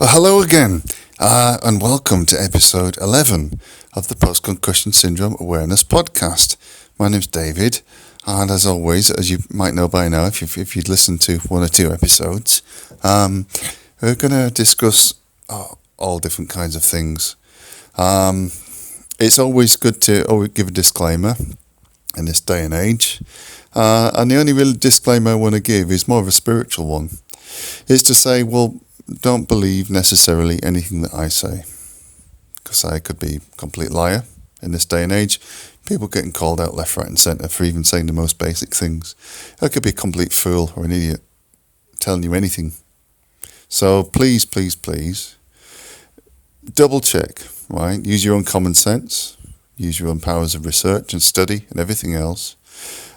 Well, hello again, and welcome to episode 11 of the Post Concussion Syndrome Awareness podcast. My name's David, and as always, as you might know by now, if you'd listened to one or two episodes, we're going to discuss all different kinds of things. It's always good to always give a disclaimer in this day and age, and the only real disclaimer I want to give is more of a spiritual one, is to say, well, don't believe necessarily anything that I say, because I could be a complete liar in this day and age. People getting called out left, right and centre for even saying the most basic things. I could be a complete fool or an idiot telling you anything. So please, please, please, double check, right? Use your own common sense, use your own powers of research and study and everything else.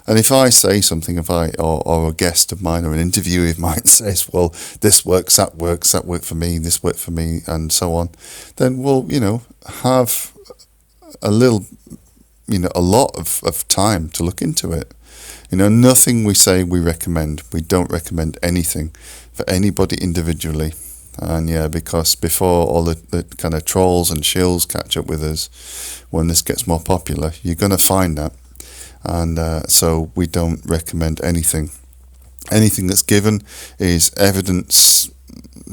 And if I say something, or a guest of mine or an interviewee of mine says, well, this works, that worked for me, this worked for me, and so on, then we'll, have a lot of time to look into it. Nothing we say we recommend. We don't recommend anything for anybody individually. And yeah, because before all the kind of trolls and shills catch up with us, when this gets more popular, you're going to find that. And so we don't recommend anything. Anything that's given is evidence,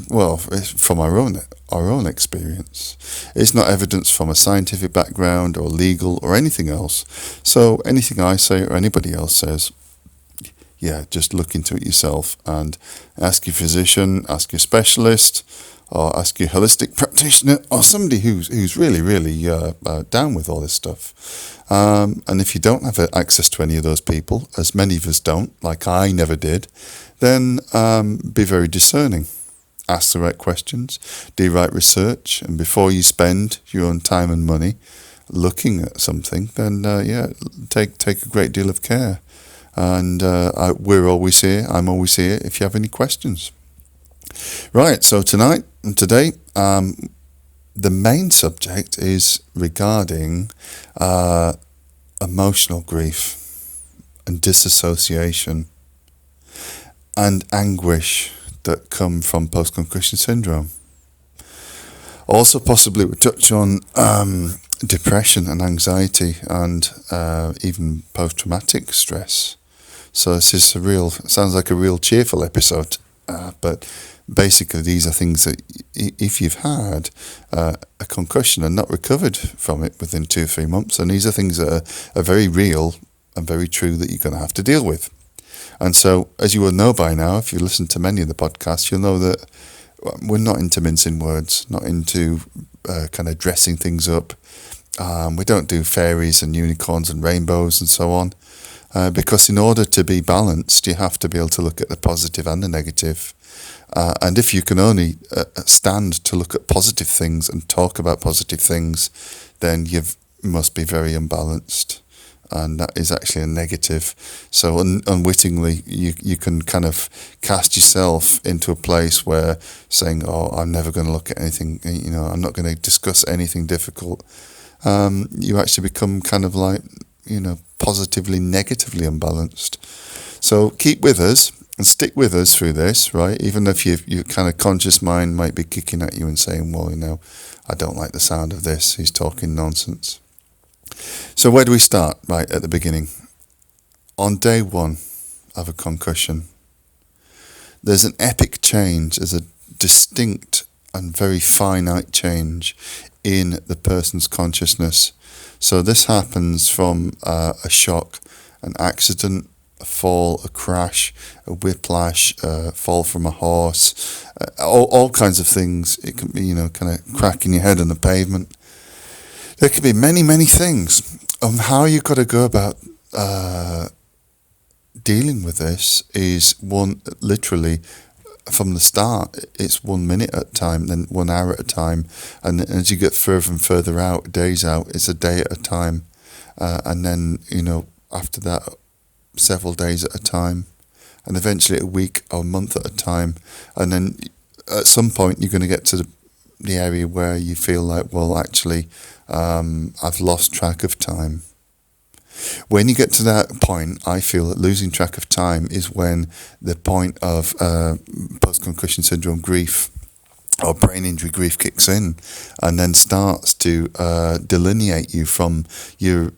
well, from our own experience. It's not evidence from a scientific background or legal or anything else. So anything I say or anybody else says, yeah, just look into it yourself and ask your physician, ask your specialist, or ask your holistic practitioner, or somebody who's really, really down with all this stuff. And if you don't have access to any of those people, as many of us don't, like I never did, then be very discerning. Ask the right questions, do right research, and before you spend your own time and money looking at something, then take a great deal of care. And we're always here. I'm always here if you have any questions. Right, so tonight and today, the main subject is regarding emotional grief and disassociation and anguish that come from Post Concussion Syndrome. Also, possibly we'll touch on depression and anxiety and even post-traumatic stress. So this is sounds like a real cheerful episode, but basically these are things that if you've had a concussion and not recovered from it within 2 or 3 months, and these are things that are very real and very true that you're going to have to deal with. And so, as you will know by now, if you listen to many of the podcasts, you'll know that we're not into mincing words, not into kind of dressing things up. We don't do fairies and unicorns and rainbows and so on. Because in order to be balanced, you have to be able to look at the positive and the negative. And if you can only stand to look at positive things and talk about positive things, then you must be very unbalanced. And that is actually a negative. So unwittingly, you can kind of cast yourself into a place where saying, oh, I'm never going to look at anything, I'm not going to discuss anything difficult. You actually become kind of like, positively, negatively unbalanced. So keep with us and stick with us through this, right? Even if your kind of conscious mind might be kicking at you and saying, well, I don't like the sound of this. He's talking nonsense. So where do we start? Right at the beginning. On day 1 of a concussion, there's an epic change. There's a distinct and very finite change in the person's consciousness. So this happens from a shock, an accident, a fall, a crash, a whiplash, fall from a horse, all kinds of things. It can be, kind of cracking your head on the pavement. There could be many, many things. How you've got to go about dealing with this is literally from the start, it's 1 minute at a time, then 1 hour at a time. And as you get further and further out, days out, it's a day at a time. And then, after that, several days at a time. And eventually a week or a month at a time. And then at some point, you're going to get to the area where you feel like, well, actually, I've lost track of time. When you get to that point, I feel that losing track of time is when the point of post-concussion syndrome grief or brain injury grief kicks in and then starts to delineate you from your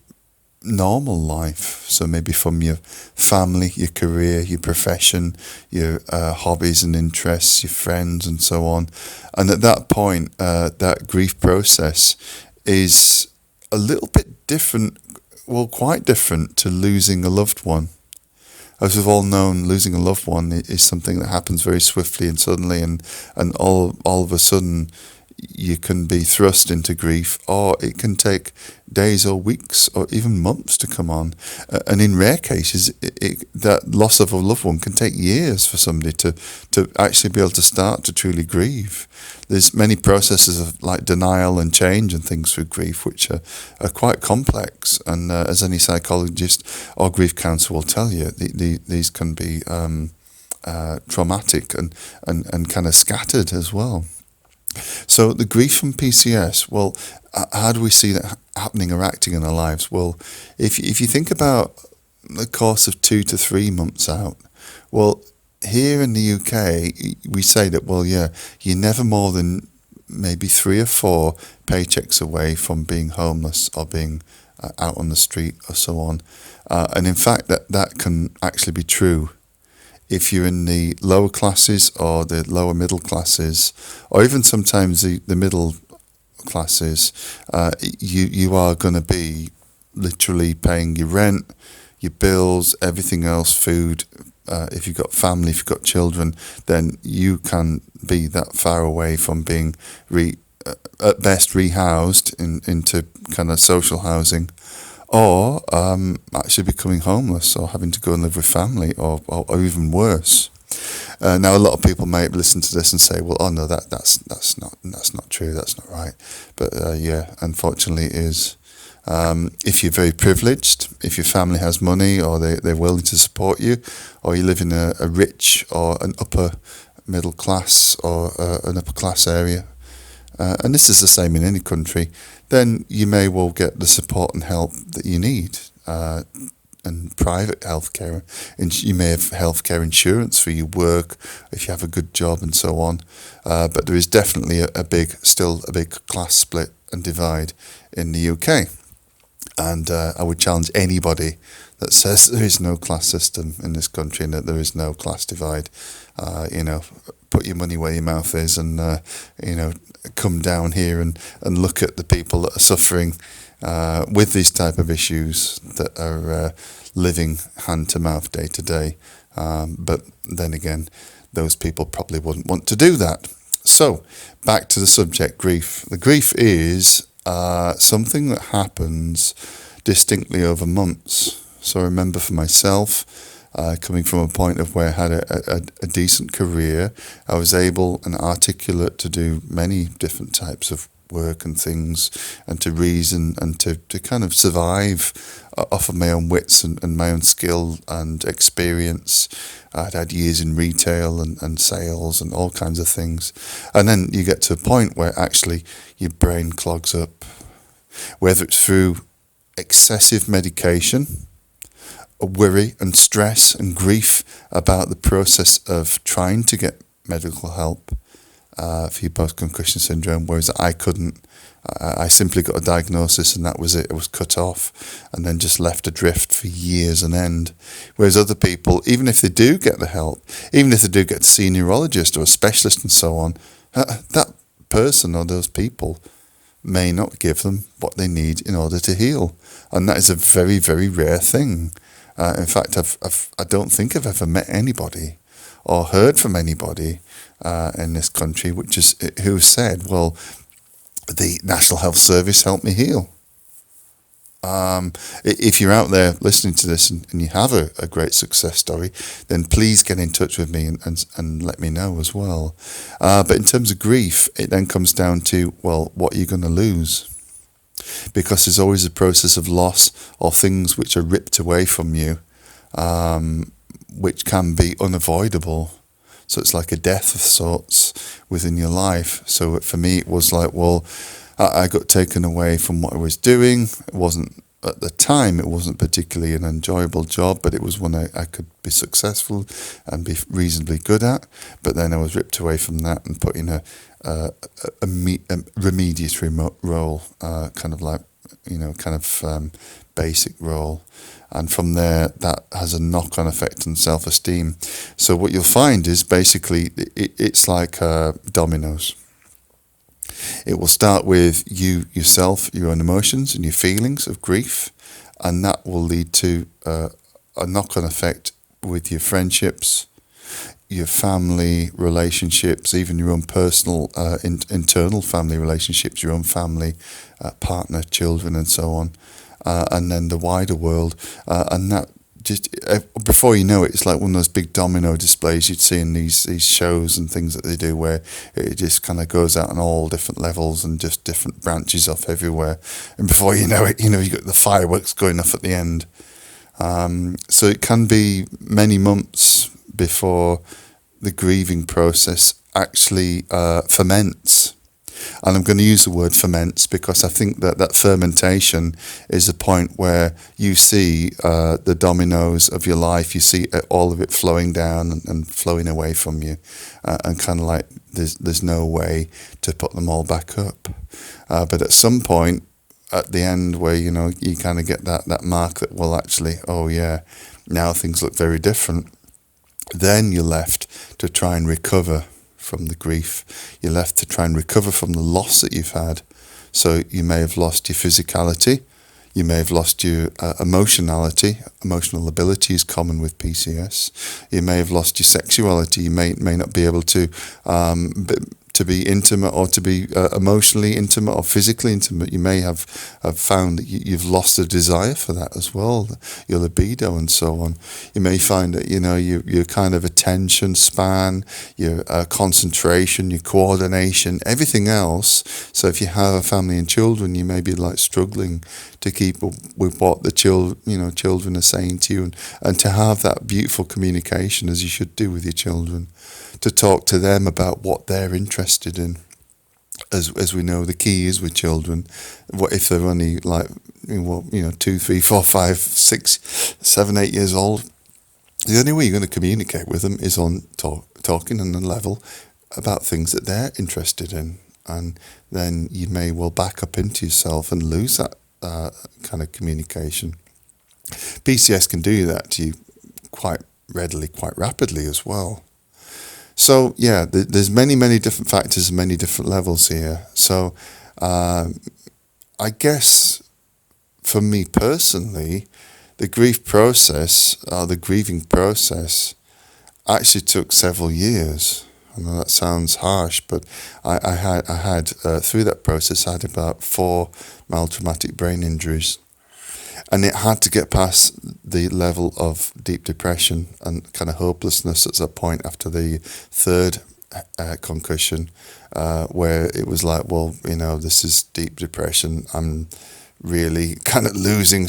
normal life. So maybe from your family, your career, your profession, your hobbies and interests, your friends and so on. And at that point, that grief process is a little bit different, well, quite different to losing a loved one. As we've all known, losing a loved one is something that happens very swiftly and suddenly, and all of a sudden you can be thrust into grief, or it can take days or weeks or even months to come on. And in rare cases, that loss of a loved one can take years for somebody to actually be able to start to truly grieve. There's many processes of like denial and change and things through grief, which are quite complex. And as any psychologist or grief counsellor will tell you, these can be traumatic and kind of scattered as well. So the grief from PCS, well, how do we see that happening or acting in our lives? Well, if you think about the course of 2 to 3 months out, well, here in the UK, we say that, well, yeah, you're never more than maybe 3 or 4 paychecks away from being homeless or being out on the street or so on. And in fact, that can actually be true. If you're in the lower classes or the lower middle classes, or even sometimes the middle classes, you are going to be literally paying your rent, your bills, everything else, food. If you've got family, if you've got children, then you can be that far away from being at best rehoused into kind of social housing, or actually becoming homeless or having to go and live with family, or even worse. Now, a lot of people may listen to this and say, "Well, oh no, that's not true. That's not right." But yeah, unfortunately, it is. If you're very privileged, if your family has money, or they're willing to support you, or you live in a rich or an upper middle class or an upper class area, and this is the same in any country, then you may well get the support and help that you need, and private healthcare. You may have healthcare insurance for your work if you have a good job and so on. But there is definitely still a big class split and divide in the UK. And I would challenge anybody that says there is no class system in this country and that there is no class divide. Put your money where your mouth is, and come down here and look at the people that are suffering with these type of issues, that are living hand to mouth day to day. But then again, those people probably wouldn't want to do that. So back to the subject, grief. The grief is something that happens distinctly over months. So I remember for myself, coming from a point of where I had a decent career, I was able and articulate to do many different types of work and things, and to reason and to kind of survive off of my own wits and my own skill and experience. I'd had years in retail and sales and all kinds of things. And then you get to a point where actually your brain clogs up, whether it's through excessive medication, worry and stress and grief about the process of trying to get medical help for your post concussion syndrome, whereas I couldn't. I simply got a diagnosis and that was it. It was cut off and then just left adrift for years on end. Whereas other people, even if they do get the help, even if they do get to see a neurologist or a specialist and so on, that person or those people may not give them what they need in order to heal. And that is a very, very rare thing. In fact, I don't think I've ever met anybody or heard from anybody in this country who said, well, the National Health Service helped me heal. If you're out there listening to this and you have a great success story, then please get in touch with me and let me know as well. But in terms of grief, it then comes down to, well, what are you going to lose? Because there's always a process of loss or things which are ripped away from you, which can be unavoidable. So it's like a death of sorts within your life. So for me, it was like, well, I got taken away from what I was doing. It wasn't at the time, it wasn't particularly an enjoyable job, but it was one I could be successful and be reasonably good at. But then I was ripped away from that and put in a remediatory role, kind of like, basic role. And from there, that has a knock-on effect on self-esteem. So what you'll find is basically it's like dominoes. It will start with you, yourself, your own emotions and your feelings of grief, and that will lead to a knock-on effect with your friendships, your family relationships, even your own personal internal family relationships, your own family, partner, children, and so on, and then the wider world, and that just before you know it, it's like one of those big domino displays you'd see in these shows and things that they do, where it just kind of goes out on all different levels and just different branches off everywhere, and before you know it, you've got the fireworks going off at the end. So it can be many months before the grieving process actually ferments. And I'm going to use the word ferments because I think that fermentation is a point where you see the dominoes of your life, you see all of it flowing down and flowing away from you, and kind of like there's no way to put them all back up. But at some point, at the end, where you kind of get that mark that, well, actually, oh yeah, now things look very different, then you're left to try and recover from the grief. You're left to try and recover from the loss that you've had. So you may have lost your physicality, you may have lost your emotionality. Emotional ability is common with PCS. You may have lost your sexuality. You may not be able to be intimate, or to be emotionally intimate or physically intimate. You may have found that you've lost a desire for that as well, your libido and so on. You may find that your kind of attention span, your concentration, your coordination, everything else. So if you have a family and children, you may be like struggling to keep up with what the children are saying to you, and to have that beautiful communication, as you should do with your children, to talk to them about what they're interested in. As we know, the key is with children, what if they're only like 2, 3, 4, 5, 6, 7, 8 years old, the only way you're going to communicate with them is on talking on a level about things that they're interested in. And then you may well back up into yourself and lose that kind of communication. PCS can do that to you quite readily, quite rapidly as well. So yeah, there's many different factors and many different levels here. So I guess for me personally, the grief process, the grieving process, actually took several years. I know that sounds harsh, but I had through that process, I had about 4 mild traumatic brain injuries. And it had to get past the level of deep depression and kind of hopelessness at that point after the 3rd concussion, where it was like, well, this is deep depression. I'm really kind of losing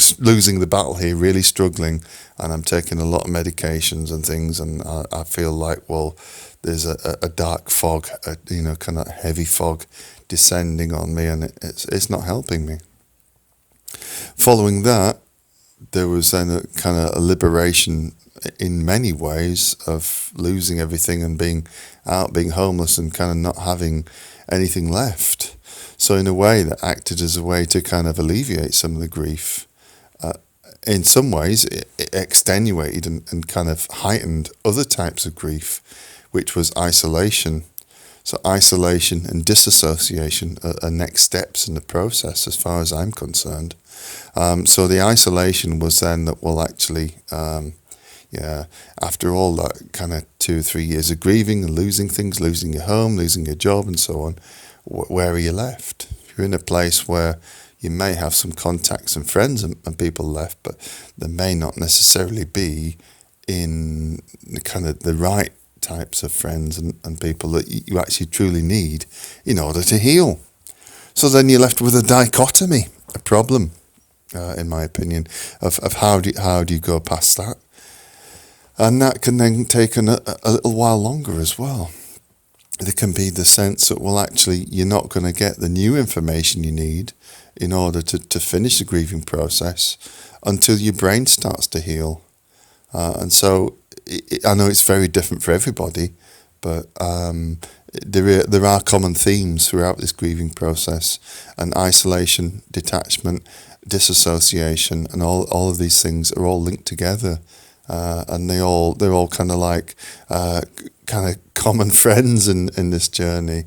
the battle here, really struggling, and I'm taking a lot of medications and things, and I feel like, well, there's a dark fog, kind of heavy fog descending on me, and it's not helping me. Following that, there was then a kind of a liberation in many ways of losing everything and being homeless and kind of not having anything left. So in a way, that acted as a way to kind of alleviate some of the grief. In some ways, it extenuated and kind of heightened other types of grief, which was isolation. So isolation and disassociation are next steps in the process as far as I'm concerned. So the isolation was then that, well, actually, after all that kind of 2 or 3 years of grieving and losing things, losing your home, losing your job and so on, where are you left? You're in a place where you may have some contacts and friends and people left, but there may not necessarily be in the kind of the right types of friends and people that you actually truly need in order to heal. So then you're left with a dichotomy, a problem, in my opinion, of how do you go past that. And that can then take a little while longer as well. There can be the sense that, well, actually, you're not going to get the new information you need in order to finish the grieving process until your brain starts to heal. And so I know it's very different for everybody, but there are common themes throughout this grieving process, and isolation, detachment, disassociation, and all of these things are all linked together, and they're all kind of like kind of common friends in this journey.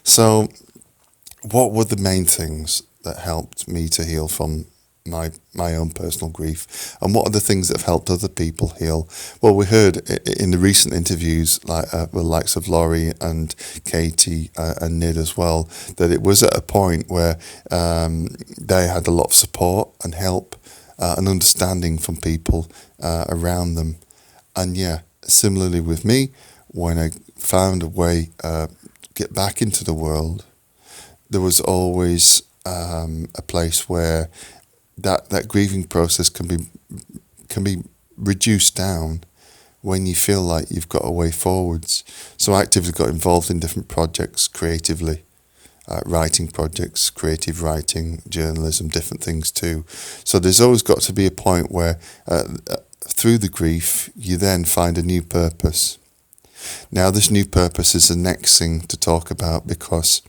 So, what were the main things that helped me to heal from my own personal grief, and what are the things that have helped other people heal? Well, we heard in the recent interviews, like with the likes of Laurie and Katie and Nid as well, that it was at a point where they had a lot of support and help and understanding from people around them. And yeah, similarly with me, when I found a way get back into the world, there was always a place where that grieving process can be reduced down when you feel like you've got a way forwards. So I actively got involved in different projects creatively, writing projects, creative writing, journalism, different things too. So there's always got to be a point where through the grief you then find a new purpose. Now this new purpose is the next thing to talk about, because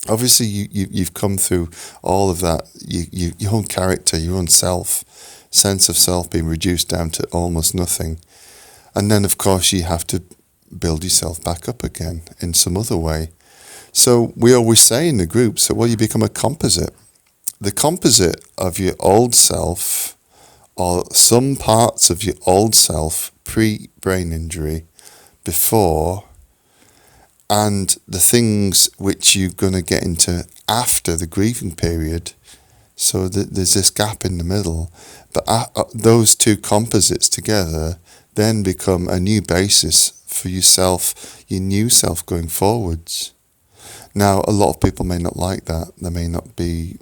obviously you've come through all of that, your own character, your own sense of self being reduced down to almost nothing. And then of course you have to build yourself back up again in some other way. So we always say in the groups that, well, you become a composite. The composite of your old self, or some parts of your old self pre-brain injury, before, and the things which you're going to get into after the grieving period. So there's this gap in the middle. But those two composites together then become a new basis for yourself, your new self going forwards. Now, a lot of people may not like that. They may not be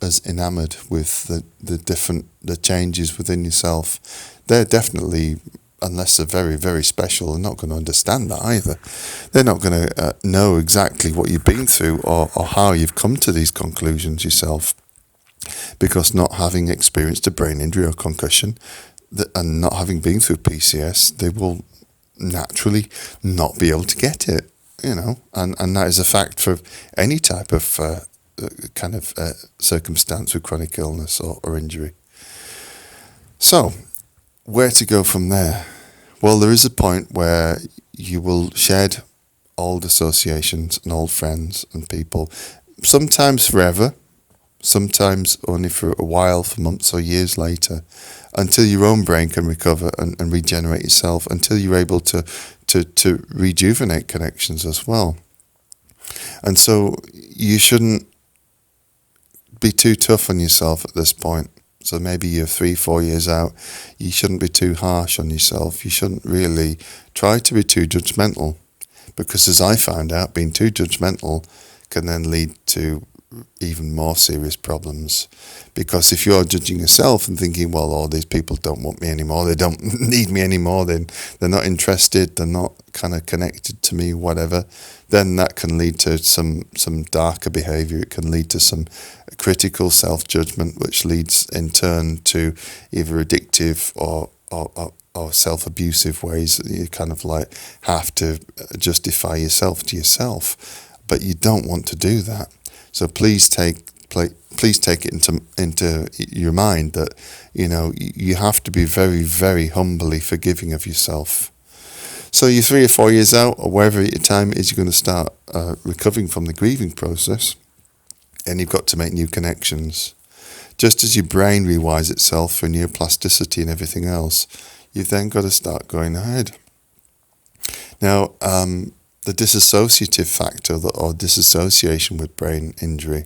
as enamored with the changes within yourself. They're definitely, unless they're very, very special, they're not going to understand that either. They're not going to know exactly what you've been through or how you've come to these conclusions yourself, because not having experienced a brain injury or concussion and not having been through PCS, they will naturally not be able to get it, and that is a fact for any type of circumstance with chronic illness or injury. So, where to go from there? Well, there is a point where you will shed old associations and old friends and people, sometimes forever, sometimes only for a while, for months or years later, until your own brain can recover and regenerate yourself, until you're able to rejuvenate connections as well. And so you shouldn't be too tough on yourself at this point. So maybe you're 3-4 years out, you shouldn't be too harsh on yourself. You shouldn't really try to be too judgmental, because as I found out, being too judgmental can then lead to even more serious problems. Because if you're judging yourself and thinking, well, all these people don't want me anymore, they don't need me anymore, they're not interested, they're not kind of connected to me, whatever, then that can lead to some darker behaviour. It can lead to some critical self-judgment, which leads in turn to either addictive or self-abusive ways that you kind of like have to justify yourself to yourself. But you don't want to do that. So please take it into your mind that, you have to be very, very humbly forgiving of yourself. So you're 3 or 4 years out, or wherever your time is, you're going to start recovering from the grieving process, and you've got to make new connections. Just as your brain rewires itself for neuroplasticity and everything else, you've then got to start going ahead. Now, the dissociative factor or disassociation with brain injury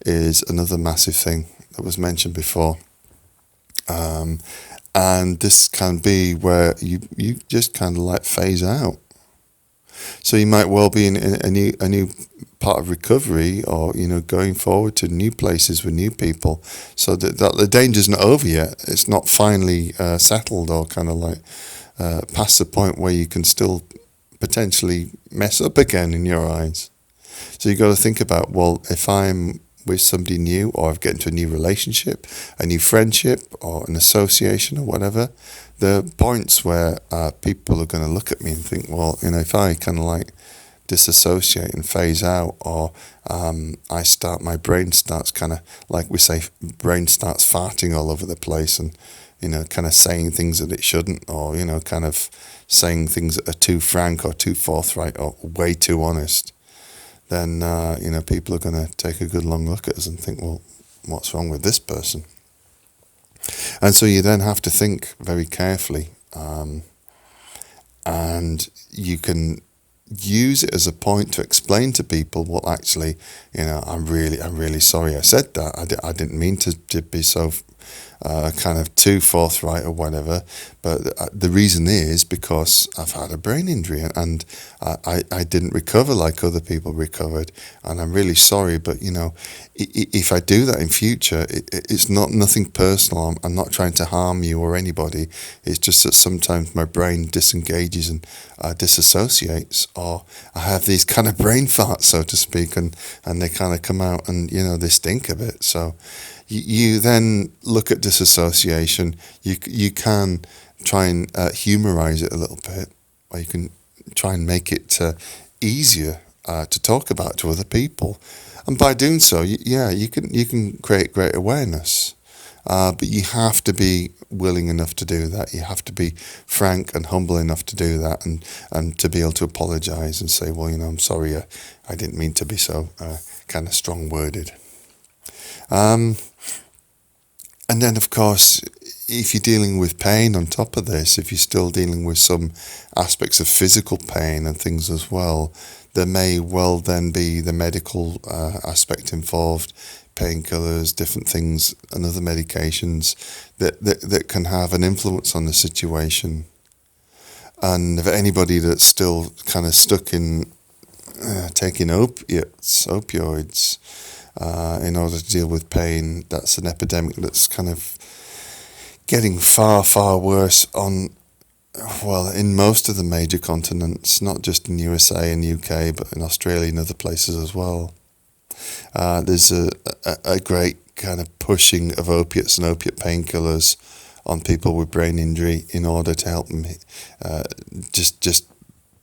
is another massive thing that was mentioned before. And this can be where you just kind of like phase out. So you might well be in a new part of recovery, or going forward to new places with new people. So that the danger's not over yet. It's not finally settled, or kind of like past the point where you can still potentially mess up again in your eyes. So you got to think about, well, if I'm with somebody new, or I've get into a new relationship, a new friendship, or an association, or whatever, the points where people are going to look at me and think, well, if I kind of like disassociate and phase out, or my brain starts kind of, like we say, brain starts farting all over the place, and kind of saying things that it shouldn't, or kind of saying things that are too frank or too forthright or way too honest, then people are going to take a good long look at us and think, well, what's wrong with this person? And so you then have to think very carefully, and you can use it as a point to explain to people, well, actually, I'm really sorry I said that. I didn't mean to be so kind of too forthright or whatever, but the reason is because I've had a brain injury, and I didn't recover like other people recovered, and I'm really sorry, but if I do that in future, it's nothing personal. I'm not trying to harm you or anybody. It's just that sometimes my brain disengages and disassociates, or I have these kind of brain farts, so to speak, and they kind of come out, and they stink a bit. So you then look at disassociation. You can try and humorize it a little bit, or you can try and make it easier to talk about to other people. And by doing so, you can create great awareness. But you have to be willing enough to do that. You have to be frank and humble enough to do that, and to be able to apologize and say, well, I'm sorry, I didn't mean to be so kind of strong-worded. And then, of course, if you're dealing with pain on top of this, if you're still dealing with some aspects of physical pain and things as well, there may well then be the medical aspect involved, painkillers, different things, and other medications that can have an influence on the situation. And for anybody that's still kind of stuck in taking opioids, in order to deal with pain, that's an epidemic that's kind of getting far, far worse in most of the major continents, not just in USA and UK, but in Australia and other places as well. There's a great kind of pushing of opiates and opiate painkillers on people with brain injury in order to help them just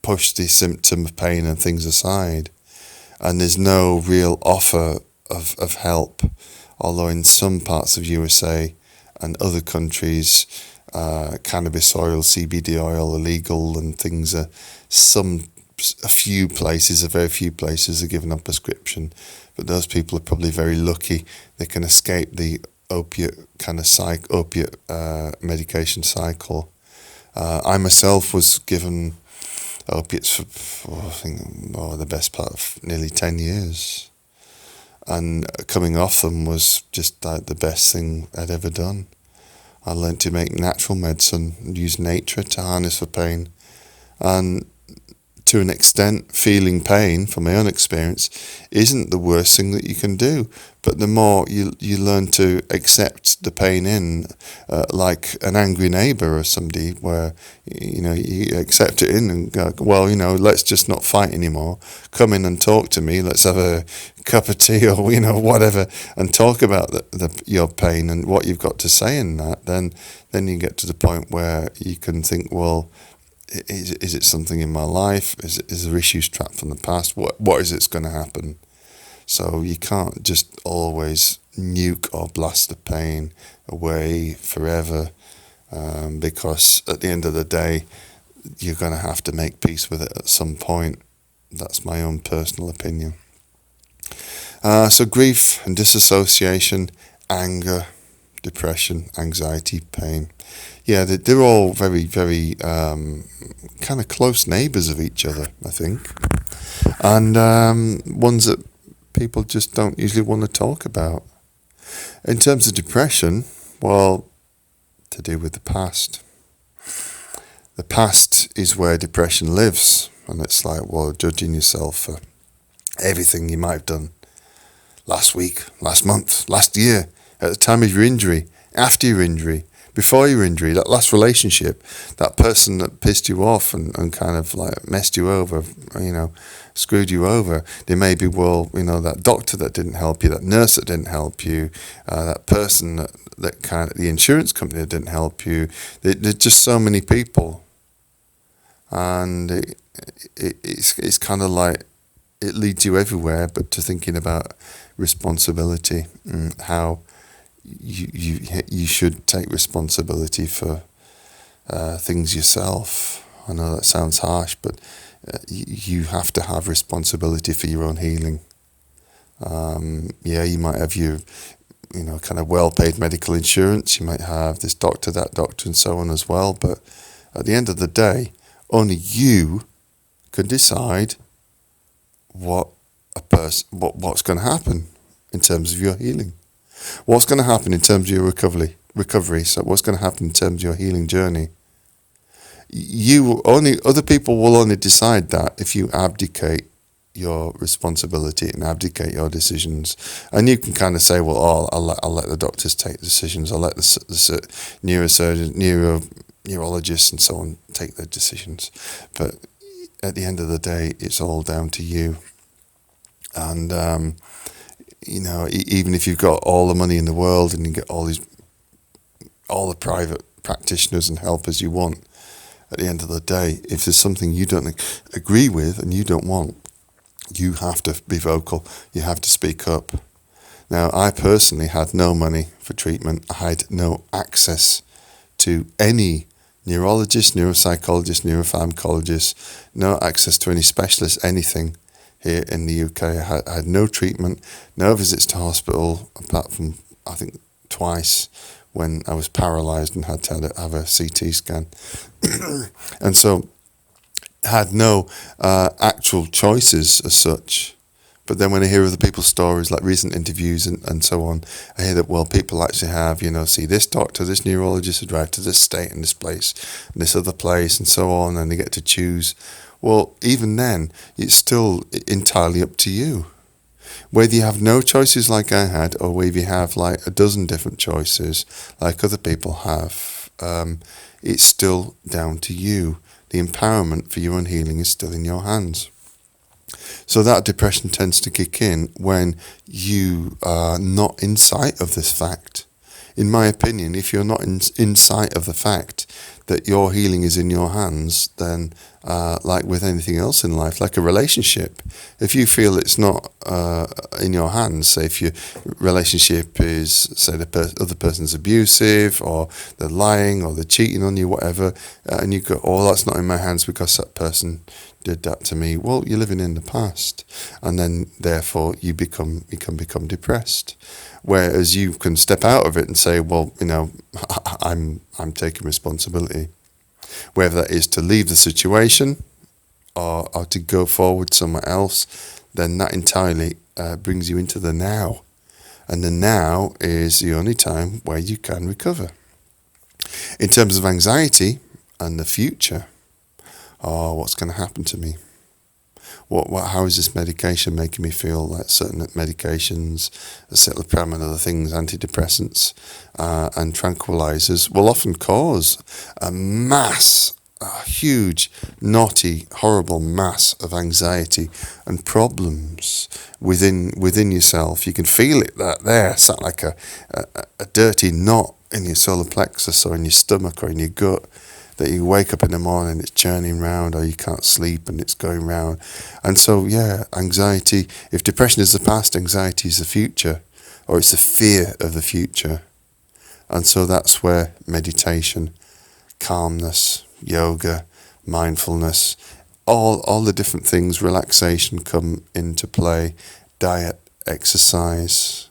push the symptom of pain and things aside. And there's no real offer of help, although in some parts of USA and other countries, cannabis oil, CBD oil are legal, and things are a very few places are given on prescription, but those people are probably very lucky. They can escape the opiate medication cycle. I myself was given opiates for the best part of nearly 10 years. And coming off them was just like the best thing I'd ever done. I learned to make natural medicine and use nature to harness for pain. And to an extent, feeling pain, from my own experience, isn't the worst thing that you can do. But the more you learn to accept the pain like an angry neighbour or somebody, where you accept it and go, well, let's just not fight anymore. Come in and talk to me. Let's have a cup of tea or whatever, and talk about your pain and what you've got to say in that. Then you get to the point where you can think, well, is it something in my life? Is there issues trapped from the past? What is it's going to happen? So you can't just always nuke or blast the pain away forever, because at the end of the day, you're going to have to make peace with it at some point. That's my own personal opinion. So grief and disassociation, anger, depression, anxiety, pain. Yeah, they're all very, very kind of close neighbours of each other, I think. And ones that people just don't usually want to talk about. In terms of depression, well, to do with the past. The past is where depression lives. And it's like, well, judging yourself for everything you might have done last week, last month, last year, at the time of your injury, after your injury, before your injury, that last relationship, that person that pissed you off and kind of like messed you over, screwed you over. There may be, that doctor that didn't help you, that nurse that didn't help you, that person that kind of, the insurance company that didn't help you. There's just so many people. And it's kind of like, it leads you everywhere, but to thinking about responsibility and how you should take responsibility for things yourself. I know that sounds harsh, but you have to have responsibility for your own healing. You might have your, kind of well-paid medical insurance. You might have this doctor, that doctor, and so on as well. But at the end of the day, only you can decide what's going to happen in terms of your healing. What's going to happen in terms of your recovery? So what's going to happen in terms of your healing journey? Other people will only decide that if you abdicate your responsibility and abdicate your decisions. And you can kind of say, well, I'll let the doctors take decisions. I'll let the neurosurgeons, neurologists and so on take their decisions. But at the end of the day, it's all down to you. And, even if you've got all the money in the world and you get all the private practitioners and helpers you want, at the end of the day, if there's something you don't agree with and you don't want, you have to be vocal. You have to speak up. Now, I personally had no money for treatment. I had no access to any neurologist, neuropsychologist, neuropharmacologist, no access to any specialist, anything here in the UK. I had no treatment, no visits to hospital, apart from, I think, twice when I was paralysed and had to have a CT scan. And so had no actual choices as such. But then when I hear other people's stories, like recent interviews and so on, I hear that, people actually have, see this doctor, this neurologist who drive to this state and this place and this other place and so on, and they get to choose. Well, even then, it's still entirely up to you. Whether you have no choices like I had, or whether you have like a dozen different choices like other people have, it's still down to you. The empowerment for your own healing is still in your hands. So that depression tends to kick in when you are not in sight of this fact. In my opinion, if you're not in sight of the fact that your healing is in your hands, then like with anything else in life, like a relationship, if you feel it's not in your hands, say if your relationship is, say the other person's abusive, or they're lying, or they're cheating on you, whatever, and you go, that's not in my hands because that person did that to me. Well, you're living in the past, and then therefore you can become depressed. Whereas you can step out of it and say, I'm taking responsibility. Whether that is to leave the situation or to go forward somewhere else, then that entirely brings you into the now. And the now is the only time where you can recover. In terms of anxiety and the future, what's going to happen to me? How is this medication making me feel? Like certain medications, citalopram and other things, antidepressants and tranquilizers will often cause a huge, naughty, horrible mass of anxiety and problems within yourself. You can feel it there, sat like a dirty knot in your solar plexus or in your stomach or in your gut, that you wake up in the morning, it's churning round, or you can't sleep and it's going round. And so, anxiety, if depression is the past, anxiety is the future, or it's the fear of the future. And so that's where meditation, calmness, yoga, mindfulness, all the different things, relaxation come into play, diet, exercise,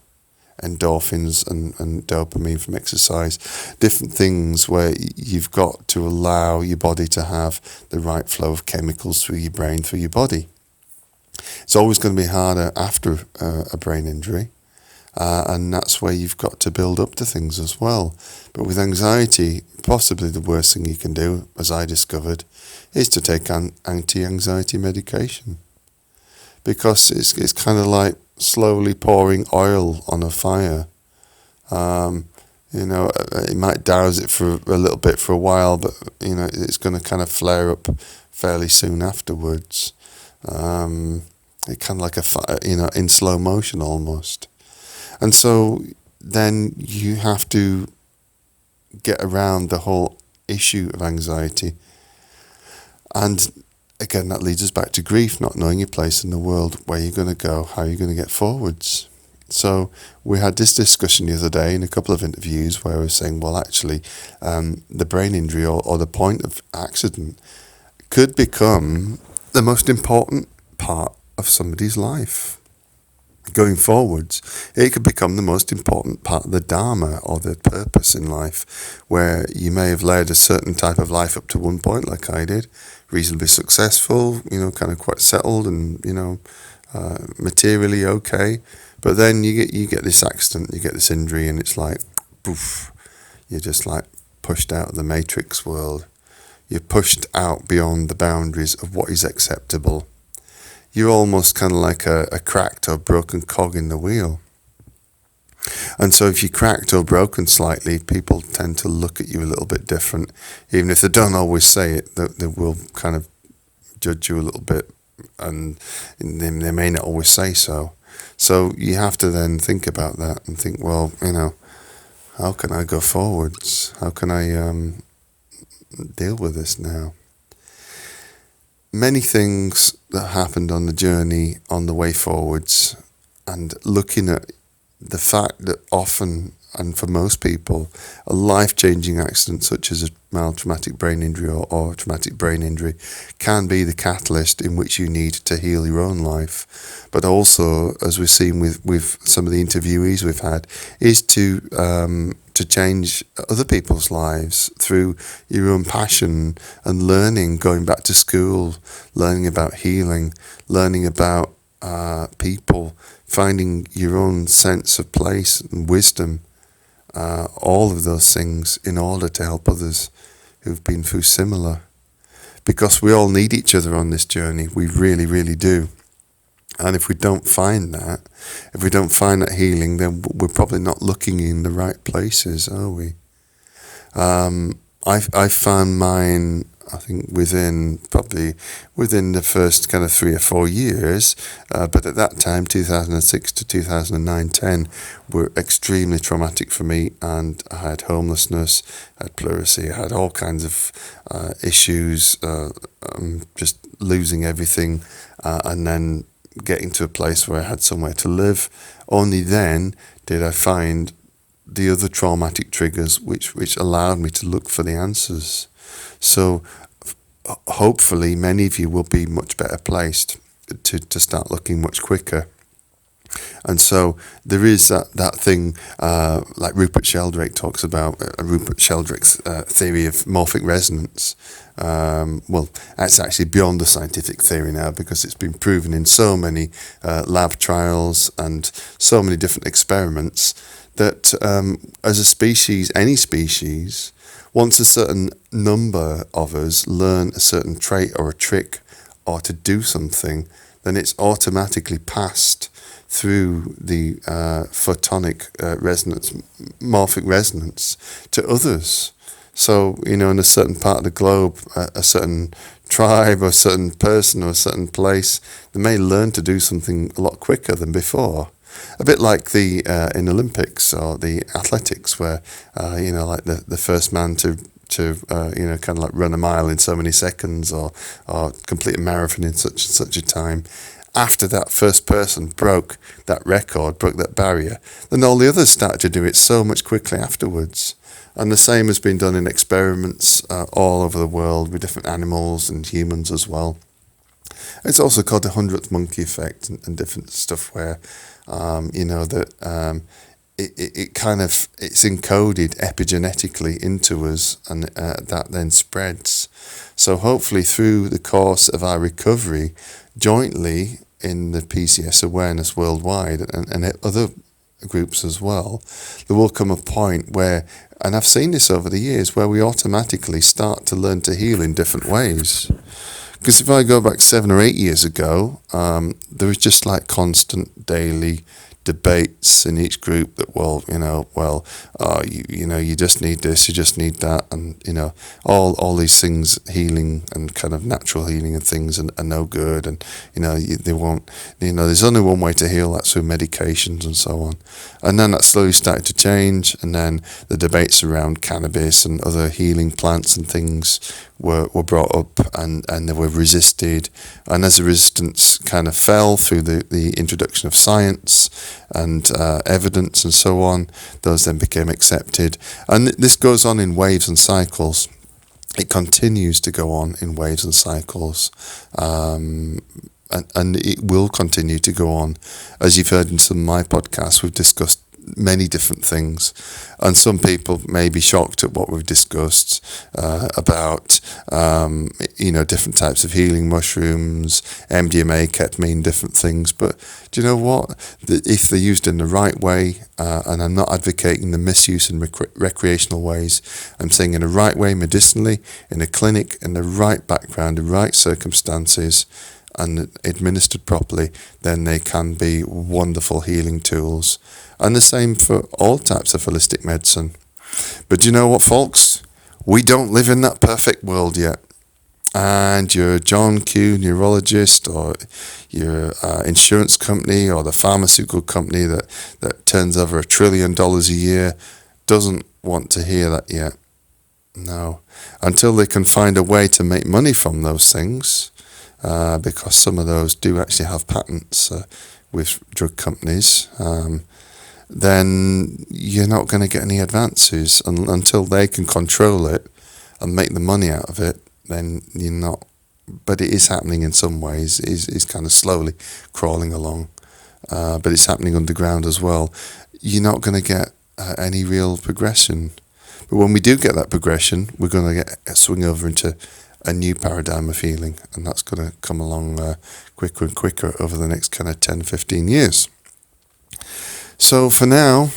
endorphins and dopamine from exercise, different things where you've got to allow your body to have the right flow of chemicals through your brain, through your body. It's always going to be harder after a brain injury, and that's where you've got to build up to things as well. But with anxiety, possibly the worst thing you can do, as I discovered, is to take anti-anxiety medication, because it's kind of like slowly pouring oil on a fire. It might douse it for a little bit for a while, but it's going to kind of flare up fairly soon afterwards. It kind of like in slow motion almost. And so then you have to get around the whole issue of anxiety. And again, that leads us back to grief, not knowing your place in the world, where you're going to go, how you're going to get forwards. So we had this discussion the other day in a couple of interviews where I was saying, well, actually, the brain injury or the point of accident could become the most important part of somebody's life. Going forwards, it could become the most important part of the dharma or the purpose in life, where you may have led a certain type of life up to one point, like I did, reasonably successful, kind of quite settled and, materially okay. But then you get this accident, you get this injury, and it's like, poof, you're just like pushed out of the matrix world. You're pushed out beyond the boundaries of what is acceptable. You're almost kind of like a cracked or broken cog in the wheel. And so if you're cracked or broken slightly, people tend to look at you a little bit different. Even if they don't always say it, they will kind of judge you a little bit, and they may not always say so. So you have to then think about that and think, well, how can I go forwards? How can I deal with this now? Many things that happened on the journey, on the way forwards, and looking at the fact that often, and for most people, a life-changing accident such as a mild traumatic brain injury or traumatic brain injury can be the catalyst in which you need to heal your own life. But also, as we've seen with some of the interviewees we've had, is to change other people's lives through your own passion and learning, going back to school, learning about healing, learning about people, finding your own sense of place and wisdom, all of those things in order to help others who've been through similar. Because we all need each other on this journey, we really, really do. And if we don't find that, healing, then we're probably not looking in the right places, are we? I found mine, I think, within the first kind of 3 or 4 years, but at that time, 2006 to 2009-10, were extremely traumatic for me, and I had homelessness, I had pleurisy, I had all kinds of issues, just losing everything, and then getting to a place where I had somewhere to live. Only then did I find the other traumatic triggers which allowed me to look for the answers. So hopefully many of you will be much better placed to start looking much quicker. And so there is that thing, like Rupert Sheldrake talks about, Rupert Sheldrake's theory of morphic resonance. Well, that's actually beyond the scientific theory now, because it's been proven in so many lab trials and so many different experiments that as a species, any species, once a certain number of us learn a certain trait or a trick or to do something, then it's automatically passed through the photonic resonance, morphic resonance to others. So, in a certain part of the globe, a certain tribe or a certain person or a certain place, they may learn to do something a lot quicker than before. A bit like the in Olympics or the athletics, where like the first man to kind of like run a mile in so many seconds or complete a marathon in such a time. After that first person broke that record, broke that barrier, then all the others started to do it so much quickly afterwards. And the same has been done in experiments all over the world with different animals and humans as well. It's also called the 100th monkey effect and different stuff where, it's encoded epigenetically into us, and that then spreads. So hopefully through the course of our recovery, jointly in the PCS Awareness worldwide and other groups as well, there will come a point where, and I've seen this over the years, where we automatically start to learn to heal in different ways. Because if I go back 7 or 8 years ago, there was just like constant daily debates in each group that, you just need this, you just need that, and all these things, healing and kind of natural healing and things are no good, and they won't. There's only one way to heal, that's through medications and so on. And then that slowly started to change, and then the debates around cannabis and other healing plants and things were brought up, and they were resisted. And as the resistance kind of fell through the introduction of science and evidence and so on, those then became accepted. And this goes on in waves and cycles. It continues to go on in waves and cycles. And it will continue to go on. As you've heard in some of my podcasts, we've discussed many different things, and some people may be shocked at what we've discussed about different types of healing mushrooms, MDMA, ketamine, different things. But do you know what? If they're used in the right way, and I'm not advocating the misuse in recreational ways, I'm saying in the right way, medicinally, in a clinic, in the right background, the right circumstances, and administered properly, then they can be wonderful healing tools. And the same for all types of holistic medicine. But you know what, folks? We don't live in that perfect world yet. And your John Q neurologist, or your insurance company, or the pharmaceutical company that turns over $1 trillion a year doesn't want to hear that yet. No. Until they can find a way to make money from those things, because some of those do actually have patents with drug companies, then you're not going to get any advances. And until they can control it and make the money out of it, then you're not. But it is happening in some ways. It's kind of slowly crawling along, but it's happening underground as well. You're not going to get any real progression. But when we do get that progression, we're going to get a swing over into a new paradigm of healing, and that's going to come along quicker and quicker over the next kind of 10, 15 years. So for now,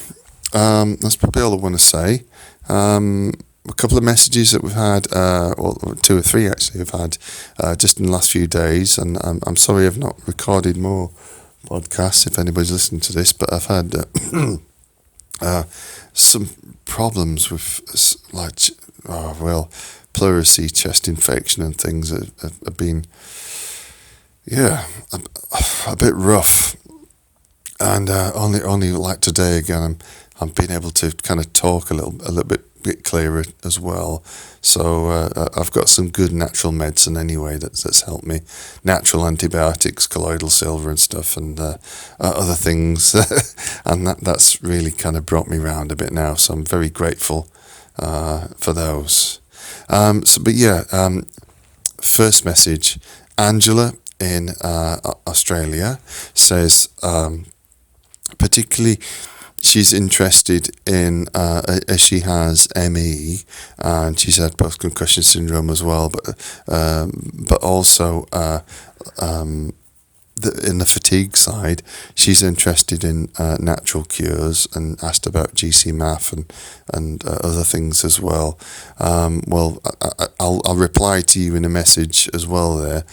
that's probably all I want to say. A couple of messages that we've had, or 2 or 3 actually, we've had just in the last few days, and I'm sorry I've not recorded more podcasts if anybody's listening to this, but I've had some problems with pleurisy, chest infection and things that have been, a bit rough. And only like today again, I'm being able to kind of talk a little bit clearer as well. So I've got some good natural medicine anyway that's helped me. Natural antibiotics, colloidal silver and stuff, and other things. And that's really kind of brought me round a bit now. So I'm very grateful for those. First message. Angela in Australia says, particularly she's interested in, as she has ME, and she's had Post Concussion Syndrome as well, but also in the fatigue side, she's interested in natural cures, and asked about GC-MAF and other things as well. I'll reply to you in a message as well there.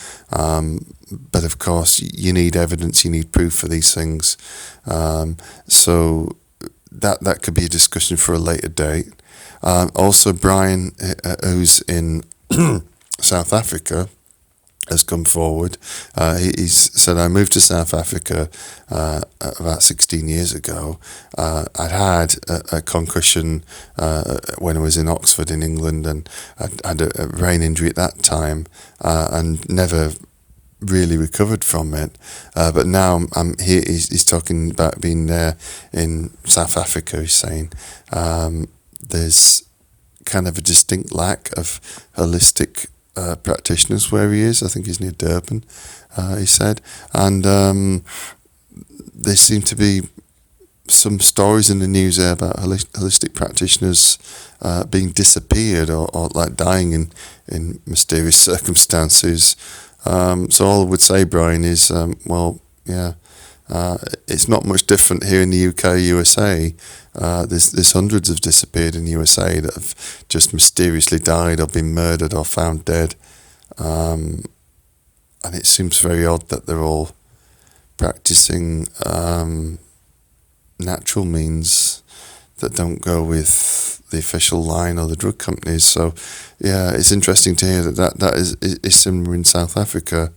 But of course, you need evidence, you need proof for these things. So that could be a discussion for a later date. Also, Brian, who's in South Africa, has come forward. He's said, I moved to South Africa about 16 years ago. I'd had a concussion when I was in Oxford in England, and I'd had a brain injury at that time, and never really recovered from it. But now I'm here. He's talking about being there in South Africa. He's saying there's kind of a distinct lack of holistic practitioners where he is. I think he's near Durban, he said. And there seem to be some stories in the news there about holistic practitioners being disappeared or like dying in mysterious circumstances. So all I would say, Brian, is, it's not much different here in the UK, USA. There's hundreds have disappeared in the USA that have just mysteriously died or been murdered or found dead. And it seems very odd that they're all practicing natural means that don't go with the official line or the drug companies. So, yeah, it's interesting to hear that is similar in South Africa.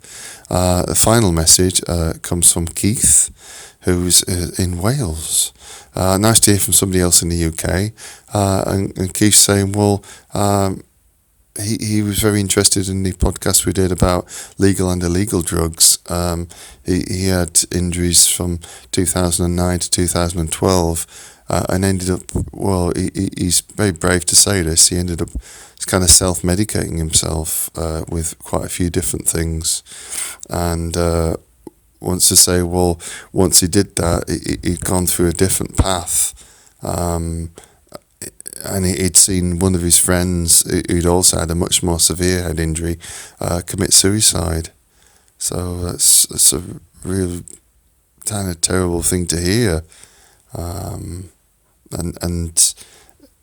The final message comes from Keith, who's in Wales. Nice to hear from somebody else in the UK. And Keith's saying, well, he was very interested in the podcast we did about legal and illegal drugs. He had injuries from 2009 to 2012 and ended up, well, he's very brave to say this, he ended up kind of self-medicating himself with quite a few different things. And wants to say, well, once he did that, he'd gone through a different path. And he'd seen one of his friends who'd also had a much more severe head injury commit suicide. So that's a real kind of terrible thing to hear. And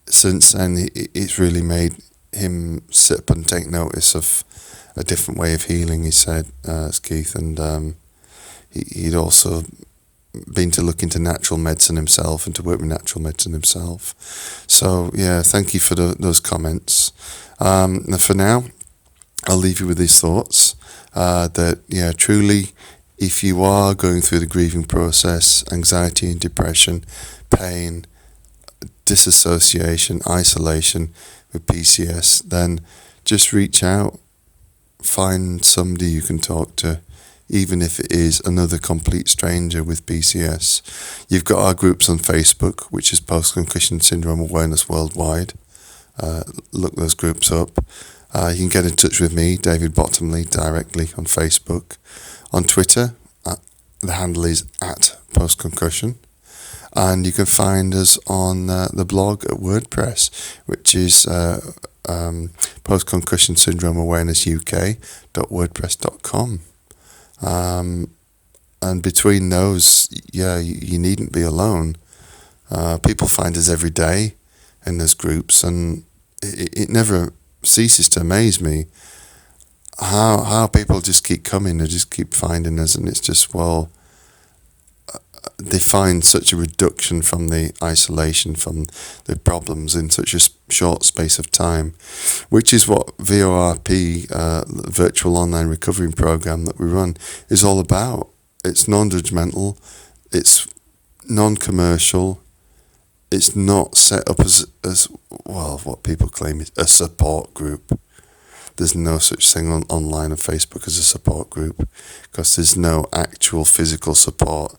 since then, it's really made him sit up and take notice of a different way of healing, he said, as Keith. And he'd also been to look into natural medicine himself and to work with natural medicine himself. So, yeah, thank you for those comments. And for now, I'll leave you with these thoughts that, yeah, truly, if you are going through the grieving process, anxiety and depression, pain, disassociation, isolation with PCS, then just reach out, find somebody you can talk to, even if it is another complete stranger with PCS. You've got our groups on Facebook, which is Post Concussion Syndrome Awareness Worldwide. Look those groups up. You can get in touch with me, David Bottomley, directly on Facebook. On Twitter, the handle is @PostConcussion. And you can find us on the blog at WordPress, which is Post Concussion Syndrome Awareness UK.wordpress.com. And between those, yeah, you needn't be alone. People find us every day in those groups, and it never ceases to amaze me how people just keep coming and just keep finding us, and it's just, well, they find such a reduction from the isolation, from the problems in such a short space of time, which is what VORP, Virtual Online Recovery Program that we run, is all about. It's non-judgmental, it's non-commercial, it's not set up as well, what people claim is a support group. There's no such thing online on Facebook as a support group, because there's no actual physical support.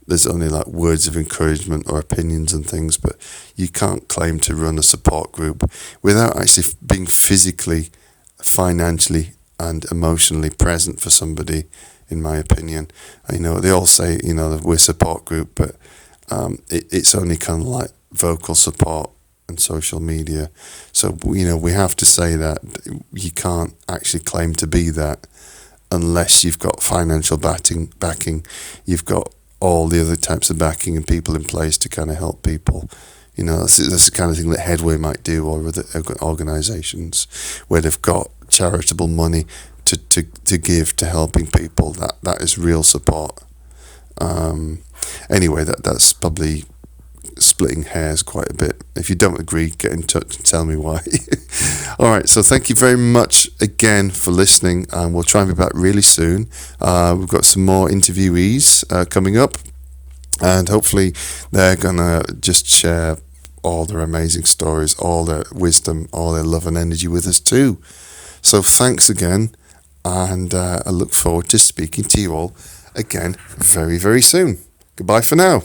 There's only like words of encouragement or opinions and things, but you can't claim to run a support group without actually being physically, financially and emotionally present for somebody, in my opinion. You know, they all say, you know, that we're a support group, but it's only kind of like vocal support and social media. So, you know, we have to say that you can't actually claim to be that unless you've got financial backing, you've got all the other types of backing and people in place to kind of help people. You know, that's the kind of thing that Headway might do, or other organisations where they've got charitable money to give to helping people. That is real support. Anyway, that's probably splitting hairs quite a bit. If you don't agree, get in touch and tell me why. All right, so thank you very much again for listening, and we'll try and be back really soon. We've got some more interviewees coming up, and hopefully they're gonna just share all their amazing stories, all their wisdom, all their love and energy with us too. So thanks again, and I look forward to speaking to you all again very, very soon. Goodbye for now.